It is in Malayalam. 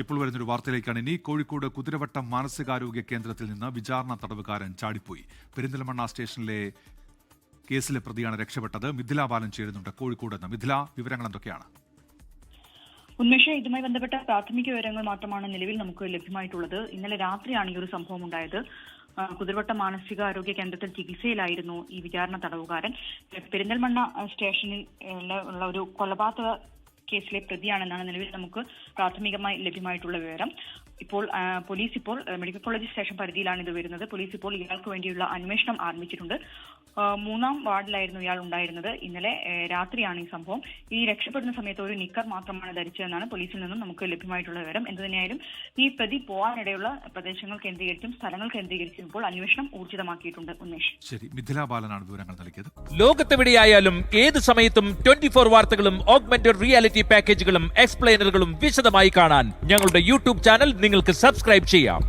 ഇപ്പോൾ വരുന്നൊരു വാർത്തയിലേക്കാണ് ഇനി. കോഴിക്കോട് കുതിരവട്ടം മാനസികാരോഗ്യ കേന്ദ്രത്തിൽ നിന്ന് വിചാരണ തടവുകാരൻ ചാടിപ്പോയി. പെരിന്തൽമണ്ണ സ്റ്റേഷനിലെ കേസിലെ പ്രതിയാണ് രക്ഷപ്പെട്ടത്. മിഥില ബാലൻ ചേരുന്നുണ്ട് കോഴിക്കോട് നിന്ന്. മിഥില, വിവരങ്ങൾ എന്തൊക്കെയാണ്? ഉന്മേഷ്, ഇതുമായി ബന്ധപ്പെട്ട പ്രാഥമിക വിവരങ്ങൾ മാത്രമാണ് നിലവിൽ നമുക്ക് ലഭ്യമായിട്ടുള്ളത്. ഇന്നലെ രാത്രിയാണ് ഈ ഒരു സംഭവം ഉണ്ടായത്. കുതിരവട്ടം മാനസികാരോഗ്യ കേന്ദ്രത്തിൽ ചികിത്സയിലായിരുന്നു ഈ വിചാരണ തടവുകാരൻ. പെരിന്തൽമണ്ണ സ്റ്റേഷനിൽ ഉള്ള ഒരു കൊലപാതക കേസിലെ പ്രതിയാണെന്നാണ് നിലവിൽ നമുക്ക് പ്രാഥമികമായി ലഭ്യമായിട്ടുള്ള വിവരം. പോലീസ് ഇപ്പോൾ മെഡിക്കൽ കോളേജ് സ്റ്റേഷൻ പരിധിയിലാണ് ഇത് വരുന്നത്. പോലീസ് ഇപ്പോൾ ഇയാൾക്ക് വേണ്ടിയുള്ള അന്വേഷണം ആരംഭിച്ചിട്ടുണ്ട്. 3-ാം വാർഡിലായിരുന്നു ഇയാൾ ഉണ്ടായിരുന്നത്. ഇന്നലെ രാത്രിയാണ് ഈ സംഭവം. ഈ രക്ഷപ്പെടുന്ന സമയത്ത് ഒരു നിക്കർ മാത്രമാണ് ധരിച്ചതെന്നാണ് പോലീസിൽ നിന്നും നമുക്ക് ലഭ്യമായിട്ടുള്ള വിവരം. എന്തുതന്നെയായാലും ഈ പ്രതി പോകാനിടയുള്ള പ്രദേശങ്ങൾ കേന്ദ്രീകരിച്ചും സ്ഥലങ്ങൾ കേന്ദ്രീകരിച്ചും ഇപ്പോൾ അന്വേഷണം ഊർജിതമാക്കിയിട്ടുണ്ട്. ഉന്മേഷ്, ശരി. മിഥില ബാലനാണ് വിവരങ്ങൾ നൽകിയത്. ലോകത്തെവിടെയായാലും ഏത് സമയത്തും 24 വാർത്തകളും ഓഗ്മെന്റഡ് റിയാലിറ്റി പാക്കേജുകളും എക്സ്പ്ലെയിനറുകളും വിശദമായി കാണാൻ ഞങ്ങളുടെ യൂട്യൂബ് ചാനൽ നിങ്ങൾക്ക് സബ്സ്ക്രൈബ് ചെയ്യാം.